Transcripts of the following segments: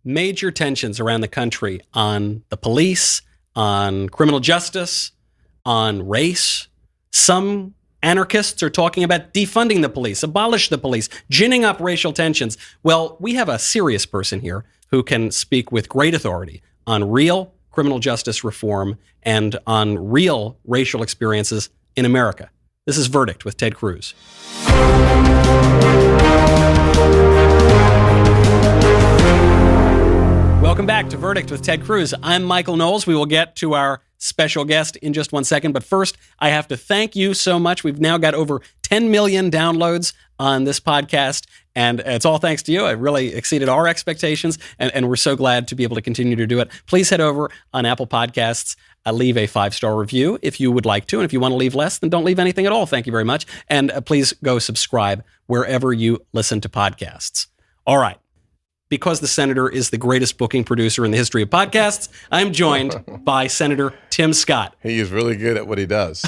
major tensions around the country on the police, on criminal justice, on race. Some anarchists are talking about defunding the police, abolish the police, ginning up racial tensions. Well, we have a serious person here who can speak with great authority on real criminal justice reform and on real racial experiences in America. This is Verdict with Ted Cruz. Welcome back to Verdict with Ted Cruz. I'm Michael Knowles. We will get to our special guest in just one second. But first, I have to thank you so much. We've now got over 10 million downloads on this podcast, and it's all thanks to you. It really exceeded our expectations, and we're so glad to be able to continue to do it. Please head over on Apple Podcasts, leave a 5-star review if you would like to. And if you want to leave less, then don't leave anything at all. Thank you very much. And please go subscribe wherever you listen to podcasts. All right. Because the senator is the greatest booking producer in the history of podcasts, I'm joined by Senator Tim Scott. He is really good at what he does,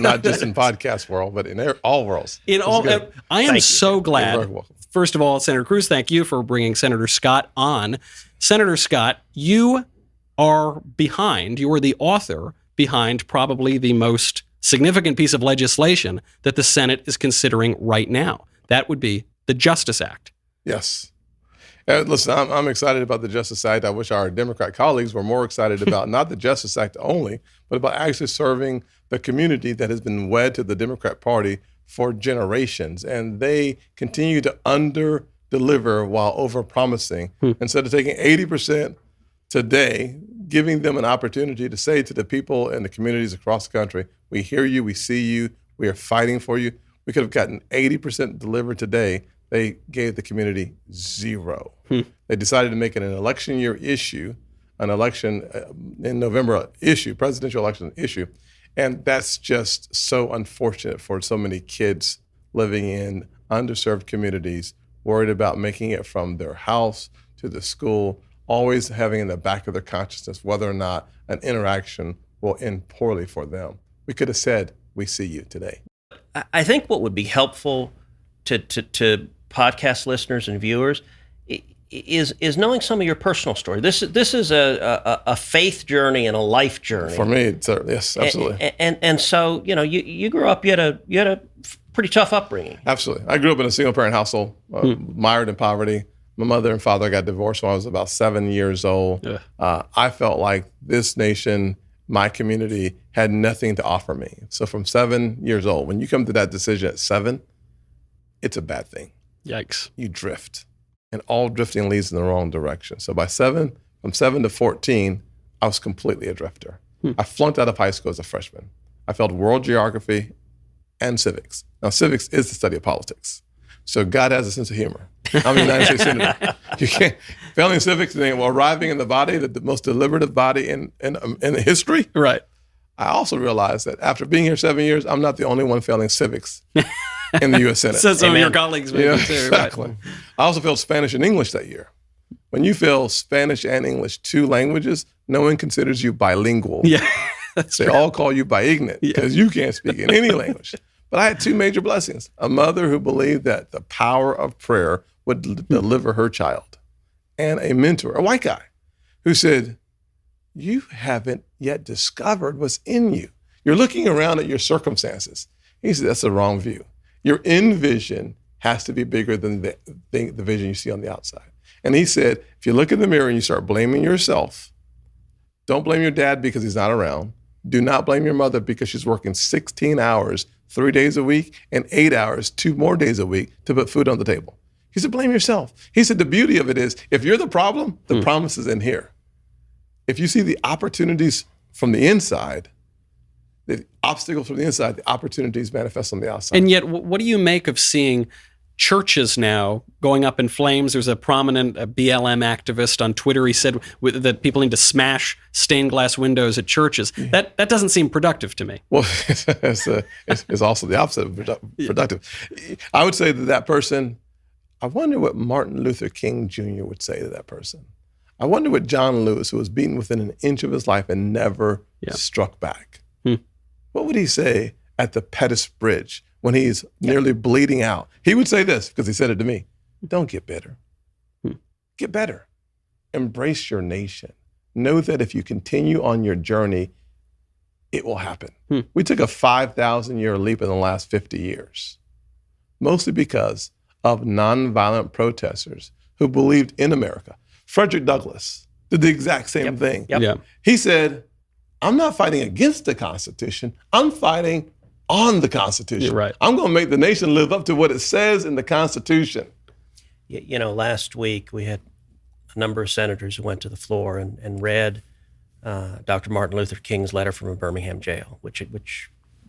not just in podcast world, but in all worlds. I am so glad. First of all, Senator Cruz, thank you for bringing Senator Scott on. Senator Scott, you are the author behind probably the most significant piece of legislation that the Senate is considering right now. That would be the Justice Act. Yes. Listen, I'm excited about the Justice Act. I wish our Democrat colleagues were more excited about not the Justice Act only, but about actually serving the community that has been wed to the Democrat Party for generations. And they continue to under-deliver while over-promising. Instead of taking 80% today, giving them an opportunity to say to the people and the communities across the country, we hear you, we see you, we are fighting for you. We could have gotten 80% delivered today. They gave the community zero. They decided to make it an election year issue, an election in November issue, presidential election issue. And that's just so unfortunate for so many kids living in underserved communities, worried about making it from their house to the school, always having in the back of their consciousness whether or not an interaction will end poorly for them. We could have said, we see you today. I think what would be helpful to podcast listeners and viewers is knowing some of your personal story. This is a faith journey and a life journey. For me, yes, absolutely. And so, you grew up, you had a pretty tough upbringing. Absolutely. I grew up in a single parent household, mired in poverty. My mother and father got divorced when I was about 7 years old. I felt like this nation, my community, had nothing to offer me. So from 7 years old, when you come to that decision at 7, it's a bad thing. Yikes. You drift, and all drifting leads in the wrong direction. So from 7 to 14, I was completely a drifter. I flunked out of high school as a freshman. I failed world geography and civics. Now, civics is the study of politics. So God has a sense of humor. I'm a United States Senator. You can't, failing civics and arriving in the body, the most deliberative body in history. Right. I also realized that after being here 7 years, I'm not the only one failing civics in the U.S. Senate. So some of your colleagues maybe too. Exactly. Right. I also failed Spanish and English that year. When you fail Spanish and English, 2 languages, no one considers you bilingual. Yeah, they all call you biignorant because you can't speak in any language. But I had 2 major blessings. A mother who believed that the power of prayer would deliver her child. And a mentor, a white guy, who said, you haven't yet discovered what's in you. You're looking around at your circumstances. He said, that's the wrong view. Your in vision has to be bigger than the vision you see on the outside. And he said, if you look in the mirror and you start blaming yourself, don't blame your dad because he's not around. Do not blame your mother because she's working 16 hours, 3 days a week, and 8 hours, 2 more days a week to put food on the table. He said, blame yourself. He said, the beauty of it is, if you're the problem, the promise is in here. If you see the opportunities from the inside, the obstacles from the inside, the opportunities manifest on the outside. And yet, what do you make of seeing churches now going up in flames? There's a prominent BLM activist on Twitter. He said that people need to smash stained glass windows at churches. That doesn't seem productive to me. Well, it's also the opposite of productive. I would say that person, I wonder what Martin Luther King Jr. would say to that person. I wonder what John Lewis, who was beaten within an inch of his life and never struck back. What would he say at the Pettus Bridge when he's nearly bleeding out? He would say this, because he said it to me. Don't get bitter. Get better. embrace your nation. Know that if you continue on your journey, it will happen. We took a 5,000-year leap in the last 50 years, mostly because of nonviolent protesters who believed in America. Frederick Douglass did the exact same thing. Yeah. He said, I'm not fighting against the Constitution. I'm fighting on the Constitution. You're right. I'm going to make the nation live up to what it says in the Constitution. You know, last week we had a number of senators who went to the floor and read Dr. Martin Luther King's letter from a Birmingham jail, which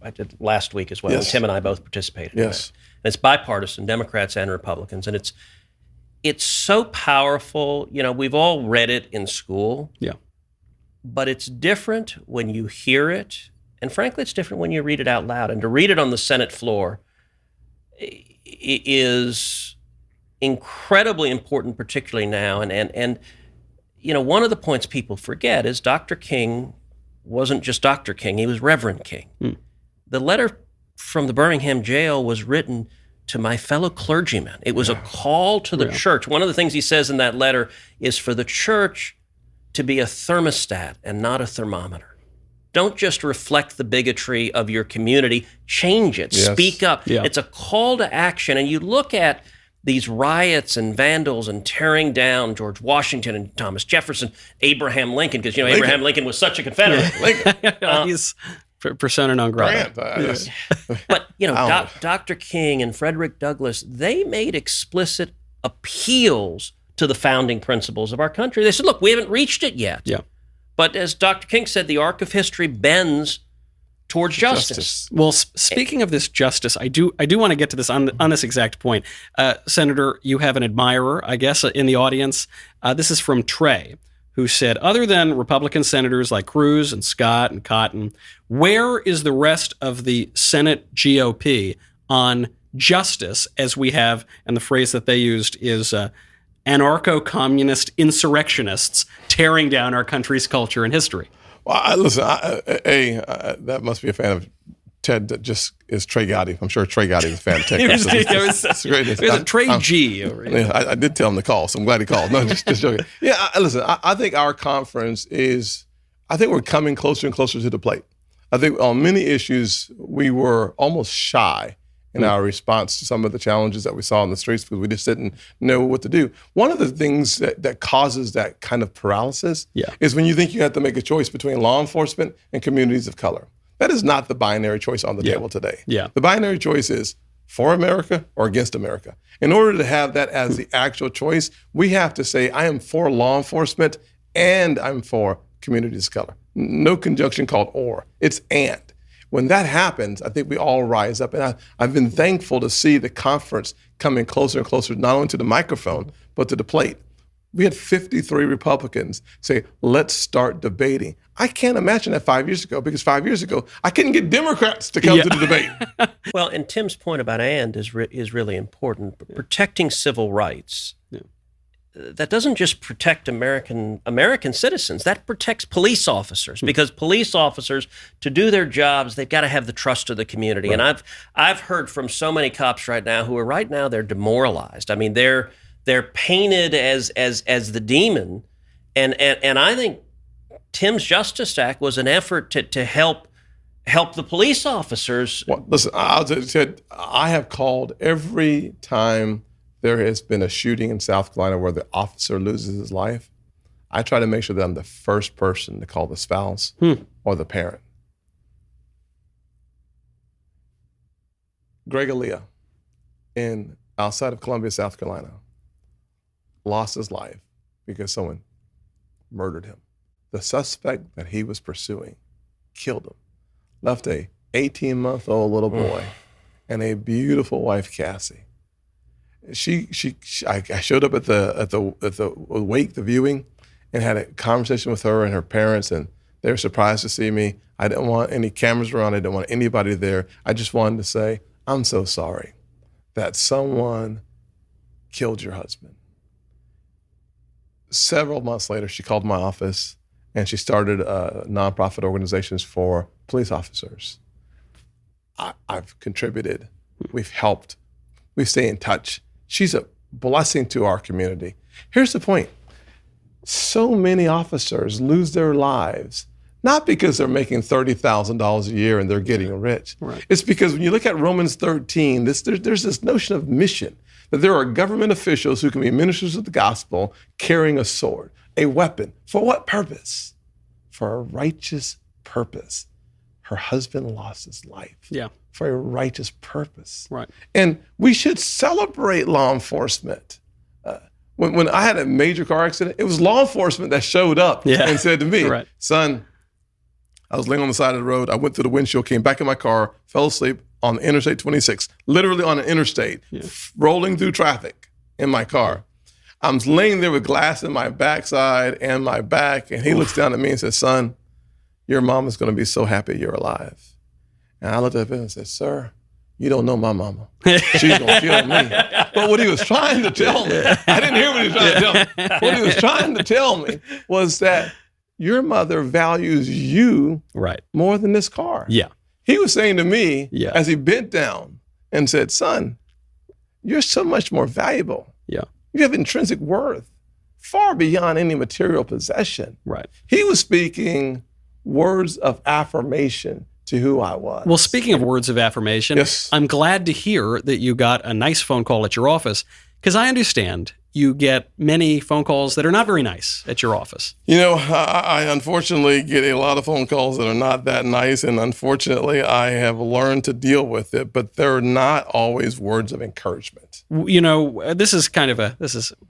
I did last week as well. Yes. And Tim and I both participated in Yes. that. And it's bipartisan, Democrats and Republicans, and it's so powerful. You know, we've all read it in school. Yeah. But it's different when you hear it, and frankly, it's different when you read it out loud. And to read it on the Senate floor is incredibly important, particularly now. And you know, one of the points people forget is Dr. King wasn't just Dr. King; he was Reverend King. The letter from the Birmingham jail was written to my fellow clergymen. It was a call to the church. One of the things he says in that letter is for the church to be a thermostat and not a thermometer. Don't just reflect the bigotry of your community. Change it. Yes. Speak up. Yeah. It's a call to action. And you look at these riots and vandals and tearing down George Washington and Thomas Jefferson, Abraham Lincoln, because, you know, Abraham Lincoln was such a Confederate. He's persona non grata. Grant, But, you know, Ow. Dr. King and Frederick Douglass, they made explicit appeals to the founding principles of our country. They said, look, we haven't reached it yet. Yeah. But as Dr. King said, the arc of history bends towards justice. Well, speaking of this justice, I do want to get to this on this exact point. Senator, you have an admirer, I guess, in the audience. This is from Trey, who said, other than Republican senators like Cruz and Scott and Cotton, where is the rest of the Senate GOP on justice as we have, and the phrase that they used is anarcho-communist insurrectionists tearing down our country's culture and history? Well, listen, that must be a fan of Ted that just is Trey Gotti. I'm sure Trey Gotti is a fan of Ted. It was a Trey G over here. Yeah, I did tell him to call, so I'm glad he called. No, just joking. Yeah, listen, I think our conference I think we're coming closer and closer to the plate. I think on many issues, we were almost shy in our response to some of the challenges that we saw in the streets because we just didn't know what to do. One of the things that causes that kind of paralysis is when you think you have to make a choice between law enforcement and communities of color. That is not the binary choice on the table today. Yeah. The binary choice is for America or against America. In order to have that as the actual choice, we have to say, I am for law enforcement and I'm for communities of color. No conjunction called or. It's and. When that happens, I think we all rise up. And I've been thankful to see the conference coming closer and closer, not only to the microphone, but to the plate. We had 53 Republicans say, let's start debating. I can't imagine that 5 years ago, because 5 years ago, I couldn't get Democrats to come to the debate. Well, and Tim's point about and is really important. Protecting civil rights, that doesn't just protect American citizens. That protects police officers, because police officers, to do their jobs, they've got to have the trust of the community. Right. And I've heard from so many cops right now who are they're demoralized. I mean, they're painted as the demon, and I think Tim's Justice Act was an effort to help the police officers. Well, listen, I have called every time there has been a shooting in South Carolina where the officer loses his life. I try to make sure that I'm the first person to call the spouse or the parent. Greg Aaliyah, outside of Columbia, South Carolina, lost his life because someone murdered him. The suspect that he was pursuing killed him, left a 18-month-old little boy and a beautiful wife, Cassie. I showed up at the wake, the viewing, and had a conversation with her and her parents, and they were surprised to see me. I didn't want any cameras around. I didn't want anybody there. I just wanted to say, I'm so sorry that someone killed your husband. Several months later, she called my office, and she started nonprofit organizations for police officers. I've contributed. We've helped. We stay in touch. She's a blessing to our community. Here's the point. so many officers lose their lives, not because they're making $30,000 a year and they're getting rich. Right. It's because when you look at Romans 13, there's this notion of mission, that there are government officials who can be ministers of the gospel carrying a sword, a weapon. For what purpose? For a righteous purpose. Her husband lost his life. Yeah. For a righteous purpose. Right. And we should celebrate law enforcement. When I had a major car accident, it was law enforcement that showed up and said to me, Right. son, I was laying on the side of the road. I went through the windshield, came back in my car, fell asleep on the Interstate 26, literally on an interstate, rolling through traffic in my car. I'm laying there with glass in my backside and my back, and he looks down at me and says, son, your mom is going to be so happy you're alive. And I looked at him and said, sir, you don't know my mama. She's going to kill me. But what he was trying to tell me, I didn't hear what he was trying to tell me. What he was trying to tell me was that your mother values you more than this car. Yeah. He was saying to me as he bent down and said, son, you're so much more valuable. Yeah. You have intrinsic worth far beyond any material possession. Right. He was speaking words of affirmation to who I was. Well, speaking of words of affirmation, I'm glad to hear that you got a nice phone call at your office, because I understand you get many phone calls that are not very nice at your office. You know, I unfortunately get a lot of phone calls that are not that nice, and unfortunately, I have learned to deal with it, but they're not always words of encouragement. You know, this is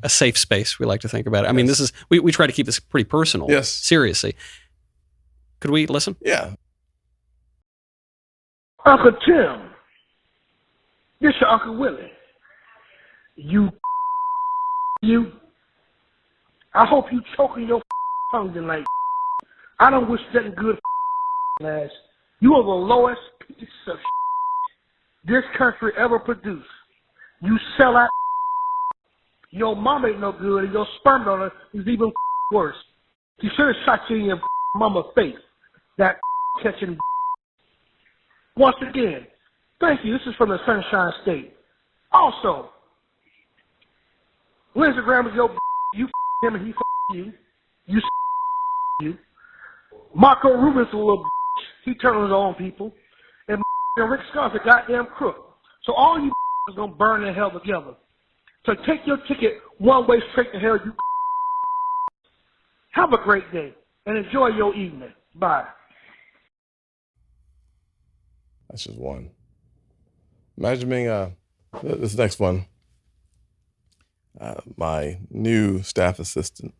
a safe space, we like to think about it. I mean, this is, we try to keep this pretty personal. Yes. Seriously. Could we listen? Yeah. Uncle Tim, this your Uncle Willie. You, I hope you choking your tongue tonight. I don't wish nothing good ass. You are the lowest piece of this country ever produced. You sell out. Your mama ain't no good, and your sperm donor is even worse. You should have shot you in your mama's face. That catching. Once again, thank you. This is from the Sunshine State. Also, Lindsey Graham is your you him and he you. You. Marco Rubin's a little he turned on his own people. And Rick Scott's a goddamn crook. So all you is gonna burn in hell together. So take your ticket one way straight to hell, you. Have a great day and enjoy your evening. Bye. That's just one. Imagine being this next one. My new staff assistant.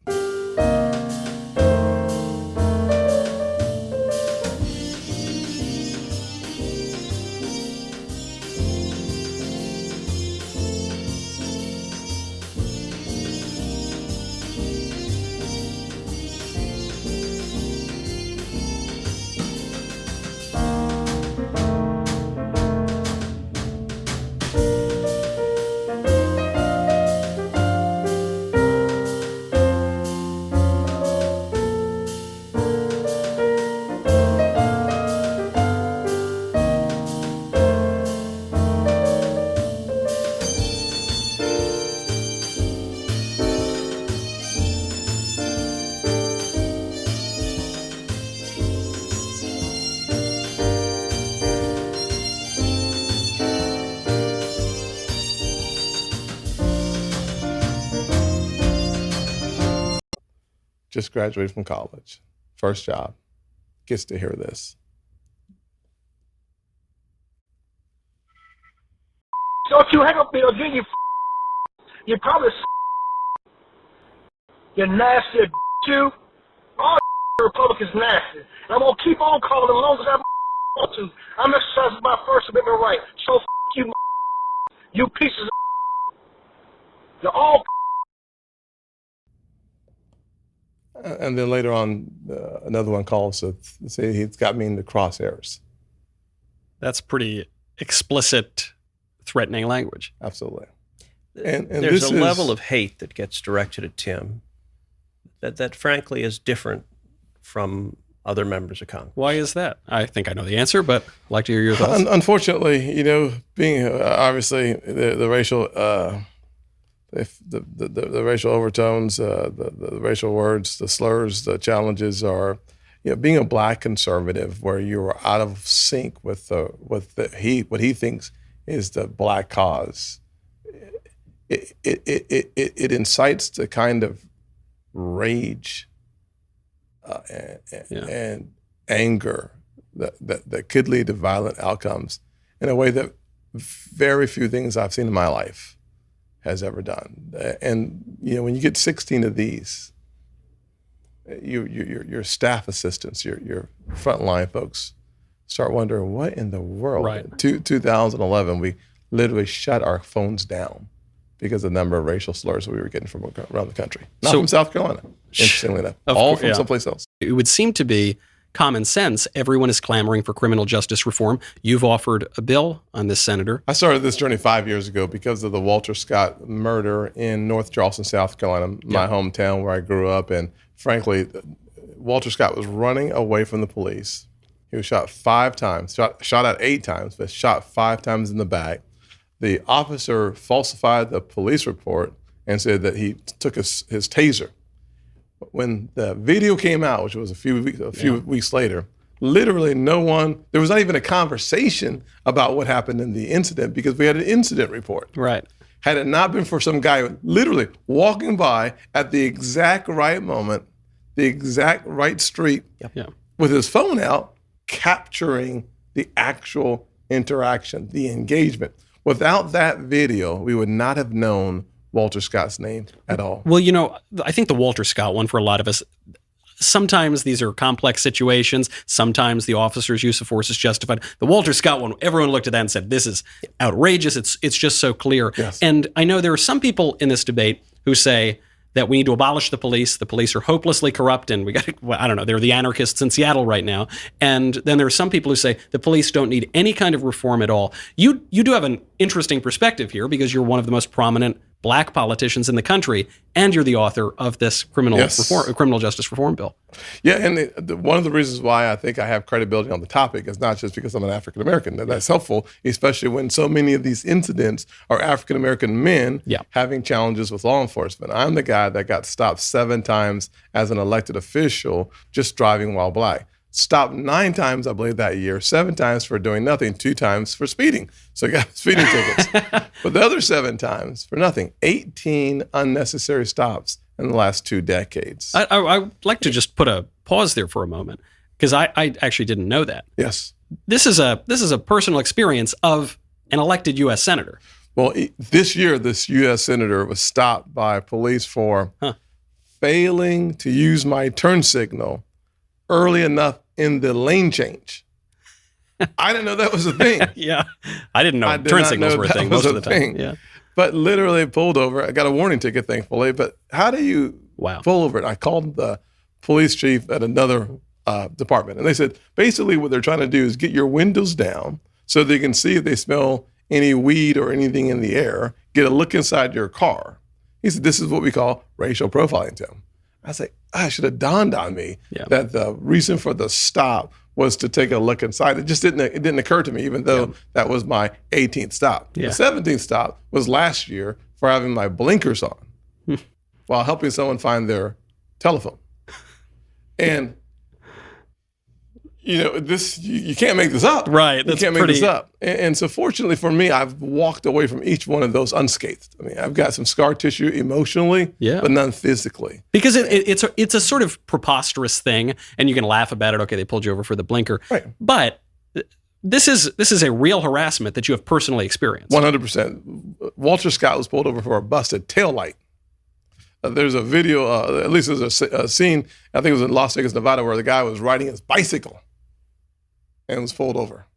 Just graduated from college. First job. Gets to hear this. Don't you hang up there again, you probably you're nasty you. All Republicans nasty. And I'm gonna keep on calling as long as I want to. I'm exercising my First Amendment right. So you pieces of you're all. And then later on, another one calls to say he's got me in the crosshairs. That's pretty explicit, threatening language. Absolutely. And there's a level of hate that gets directed at Tim that frankly is different from other members of Congress. Why is that? I think I know the answer, but I'd like to hear your thoughts. Unfortunately, you know, being obviously the racial The racial overtones, the racial words, the slurs, the challenges are, being a Black conservative where you are out of sync with what he thinks is the Black cause. It incites the kind of rage and anger that could lead to violent outcomes in a way that very few things I've seen in my life has ever done. And when you get 16 of these, your staff assistants, your frontline folks start wondering, what in the world? Right. In 2011, we literally shut our phones down because of the number of racial slurs that we were getting from around the country. Not from South Carolina, interestingly enough. All from someplace else. It would seem to be common sense. Everyone is clamoring for criminal justice reform. You've offered a bill on this, Senator. I started this journey 5 years ago because of the Walter Scott murder in North Charleston, South Carolina, my hometown where I grew up. And frankly, Walter Scott was running away from the police. He was shot 5 times, shot at 8 times, but shot 5 times in the back. The officer falsified the police report and said that he took his taser. When the video came out, which was a few weeks later, literally there was not even a conversation about what happened in the incident because we had an incident report. Right. Had it not been for some guy literally walking by at the exact right moment, the exact right street, with his phone out, capturing the actual interaction, the engagement. Without that video, we would not have known Walter Scott's name at all. Well, I think the Walter Scott one, for a lot of us, sometimes these are complex situations. Sometimes the officer's use of force is justified. The Walter Scott one, everyone looked at that and said, this is outrageous. It's just so clear. Yes. And I know there are some people in this debate who say that we need to abolish the police. The police are hopelessly corrupt, and I don't know, they're the anarchists in Seattle right now. And then there are some people who say the police don't need any kind of reform at all. You do have an interesting perspective here because you're one of the most prominent Black politicians in the country, and you're the author of this criminal justice reform bill. Yeah, and one of the reasons why I think I have credibility on the topic is not just because I'm an African American. That's helpful, especially when so many of these incidents are African American men having challenges with law enforcement. I'm the guy that got stopped 7 times as an elected official just driving while Black. Stopped 9 times, I believe, that year, 7 times for doing nothing, 2 times for speeding. So I got speeding tickets. But the other 7 times for nothing, 18 unnecessary stops in the last 2 decades. I'd like to just put a pause there for a moment because I actually didn't know that. Yes. This is a personal experience of an elected U.S. senator. Well, this year, this U.S. senator was stopped by police for failing to use my turn signal early enough in the lane change. I didn't know that was a thing. I didn't know turn signals were a thing most of the time. Yeah. But literally pulled over. I got a warning ticket, thankfully. But how do you pull over it? I called the police chief at another department. And they said, basically what they're trying to do is get your windows down so they can see if they smell any weed or anything in the air, get a look inside your car. He said, this is what we call racial profiling, Tim. I was like, it should have dawned on me that the reason for the stop was to take a look inside. It didn't occur to me, even though that was my 18th stop. The 17th stop was last year for having my blinkers on while helping someone find their telephone. And you can't make this up. Right. You can't make this up. And so fortunately for me, I've walked away from each one of those unscathed. I mean, I've got some scar tissue emotionally, but none physically. Because it's a sort of preposterous thing, and you can laugh about it. Okay, they pulled you over for the blinker. Right. But this is a real harassment that you have personally experienced. 100%. Walter Scott was pulled over for a busted taillight. There's a video, at least there's a scene, I think it was in Las Vegas, Nevada, where the guy was riding his bicycle and was pulled over.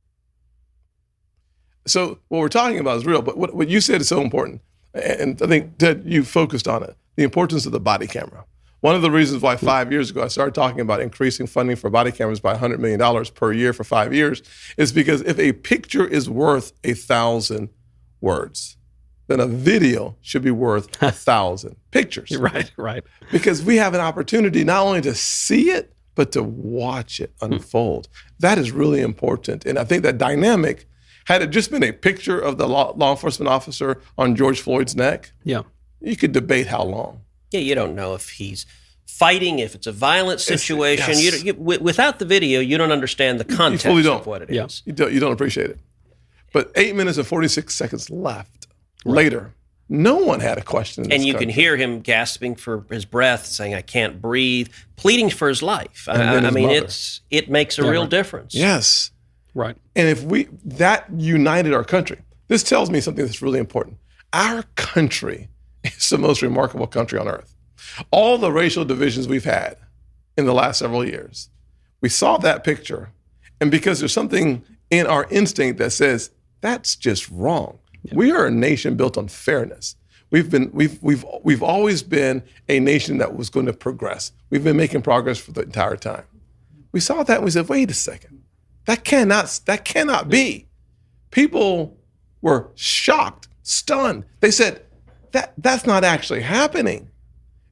So what we're talking about is real, but what you said is so important. And I think, Ted, you focused on it, the importance of the body camera. One of the reasons why 5 years ago I started talking about increasing funding for body cameras by $100 million per year for 5 years is because if a picture is worth 1,000 words, then a video should be worth 1,000 pictures. Right. Because we have an opportunity not only to see it, but to watch it unfold. That is really important. And I think that dynamic, had it just been a picture of the law enforcement officer on George Floyd's neck, You could debate how long. Yeah, you don't know if he's fighting, if it's a violent situation. Yes. Without the video, you don't understand the context of what it is. You don't appreciate it. But 8 minutes and 46 seconds left later, no one had a question. And you can hear him gasping for his breath, saying, "I can't breathe," pleading for his life. I mean, it makes a real difference. Yes. Right. And if that united our country, this tells me something that's really important. Our country is the most remarkable country on earth. All the racial divisions we've had in the last several years, we saw that picture. And because there's something in our instinct that says, that's just wrong. Yeah. We are a nation built on fairness. We've always been a nation that was going to progress. We've been making progress for the entire time. We saw that and we said, wait a second. That cannot be. People were shocked, stunned. They said, that's not actually happening.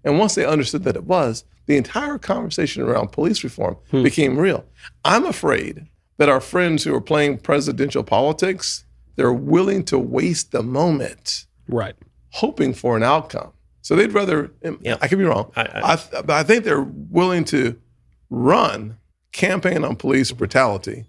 And once they understood that it was, the entire conversation around police reform became real. I'm afraid that our friends who are playing presidential politics, they're willing to waste the moment, right, hoping for an outcome. So they'd rather, I could be wrong, but I think they're willing to campaign on police brutality,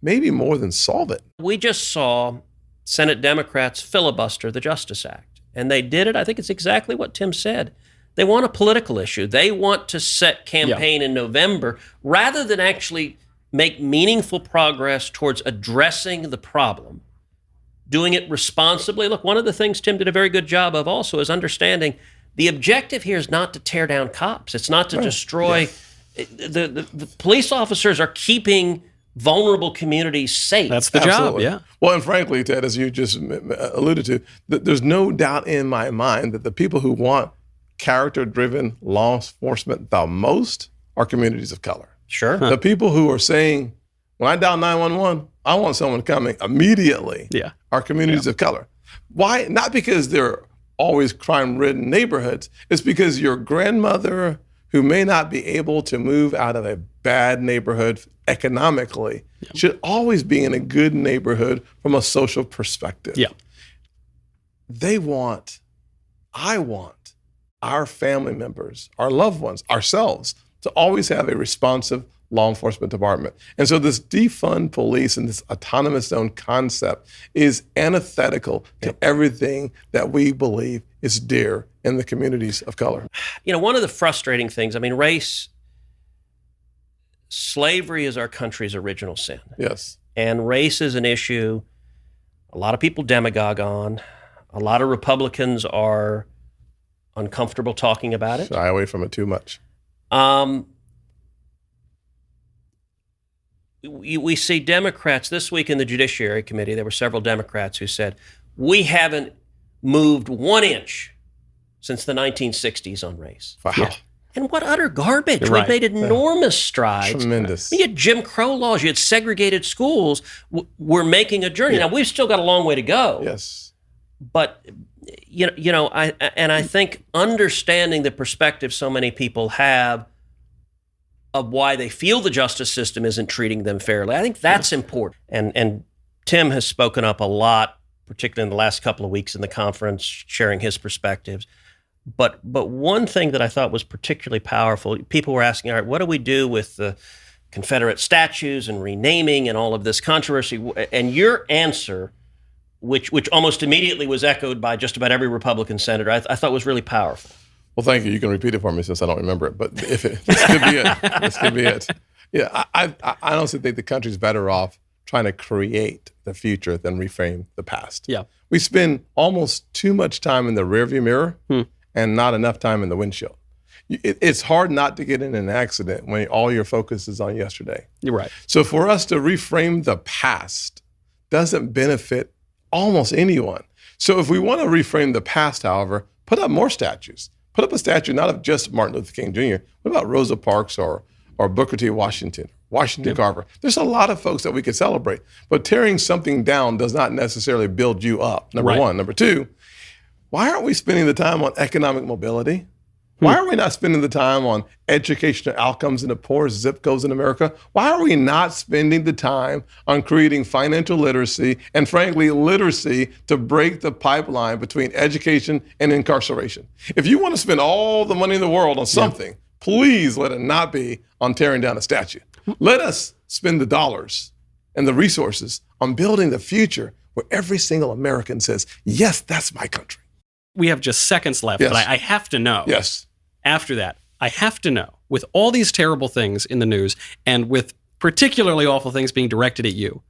maybe more than solve it. We just saw Senate Democrats filibuster the Justice Act, and they did it. I think it's exactly what Tim said. They want a political issue. They want to set campaign in November rather than actually make meaningful progress towards addressing the problem, doing it responsibly. Look, one of the things Tim did a very good job of also is understanding the objective here is not to tear down cops. It's not to destroy. The police officers are keeping vulnerable communities safe. That's the job, yeah. Well, and frankly, Ted, as you just alluded to, there's no doubt in my mind that the people who want character-driven law enforcement the most are communities of color. Sure. The people who are saying, when I dial 911, I want someone coming immediately, are communities of color. Why? Not because they're always crime-ridden neighborhoods. It's because your grandmother, who may not be able to move out of a bad neighborhood economically, should always be in a good neighborhood from a social perspective. Yeah. I want our family members, our loved ones, ourselves, to always have a responsive law enforcement department. And so this defund police and this autonomous zone concept is antithetical to everything that we believe is dear in the communities of color. You know, one of the frustrating things, I mean, slavery is our country's original sin. Yes. And race is an issue a lot of people demagogue on. A lot of Republicans are uncomfortable talking about it. Shy away from it too much. We see Democrats this week in the Judiciary Committee. There were several Democrats who said, we haven't moved 1 inch since the 1960s on race. Wow. Yeah. And what utter garbage. You're We've right. made enormous strides. Tremendous. You had Jim Crow laws. You had segregated schools. We're making a journey. Now, we've still got a long way to go. Yes. But, I think understanding the perspective so many people have of why they feel the justice system isn't treating them fairly, I think that's important. And Tim has spoken up a lot, particularly in the last couple of weeks in the conference, sharing his perspectives. But one thing that I thought was particularly powerful, people were asking, all right, what do we do with the Confederate statues and renaming and all of this controversy? And your answer, which almost immediately was echoed by just about every Republican senator, I thought was really powerful. Well, thank you. You can repeat it for me since I don't remember it. But this could be it. This could be it. Yeah, I honestly think the country's better off trying to create the future than reframe the past. Yeah. We spend almost too much time in the rearview mirror and not enough time in the windshield. It's hard not to get in an accident when all your focus is on yesterday. You're right. So for us to reframe the past doesn't benefit almost anyone. So if we want to reframe the past, however, put up more statues. Put up a statue not of just Martin Luther King Jr. What about Rosa Parks or Booker T. Washington Carver? There's a lot of folks that we could celebrate. But tearing something down does not necessarily build you up, number one. Number two, why aren't we spending the time on economic mobility? Why are we not spending the time on educational outcomes in the poorest zip codes in America? Why are we not spending the time on creating financial literacy and, frankly, literacy to break the pipeline between education and incarceration? If you want to spend all the money in the world on something, please let it not be on tearing down a statue. Let us spend the dollars and the resources on building the future where every single American says, yes, that's my country. We have just seconds left, Yes. but I have to know. Yes. After that, I have to know, with all these terrible things in the news and with particularly awful things being directed at you,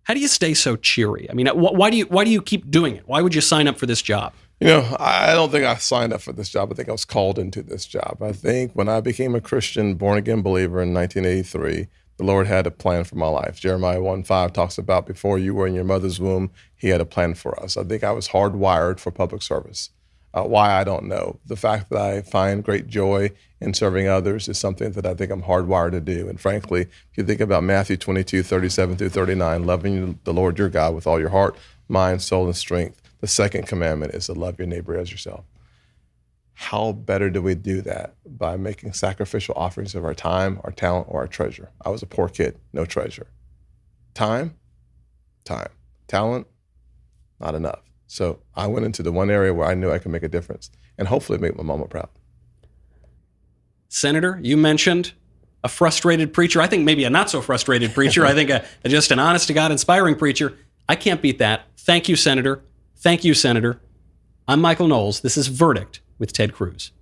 how do you stay so cheery? I mean, why do you keep doing it? Why would you sign up for this job? You know, I don't think I signed up for this job. I think I was called into this job. I think when I became a Christian, born-again believer in 1983, the Lord had a plan for my life. Jeremiah 1:5 talks about before you were in your mother's womb, he had a plan for us. I think I was hardwired for public service. Why, I don't know. The fact that I find great joy in serving others is something that I think I'm hardwired to do. And frankly, if you think about Matthew 22:37-39, loving the Lord your God with all your heart, mind, soul, and strength, the second commandment is to love your neighbor as yourself. How better do we do that? By making sacrificial offerings of our time, our talent, or our treasure. I was a poor kid, no treasure. Time. Talent, not enough. So I went into the one area where I knew I could make a difference and hopefully make my mama proud. Senator, you mentioned a frustrated preacher. I think maybe a not so frustrated preacher. I think just an honest to God, inspiring preacher. I can't beat that. Thank you, Senator. Thank you, Senator. I'm Michael Knowles. This is Verdict with Ted Cruz.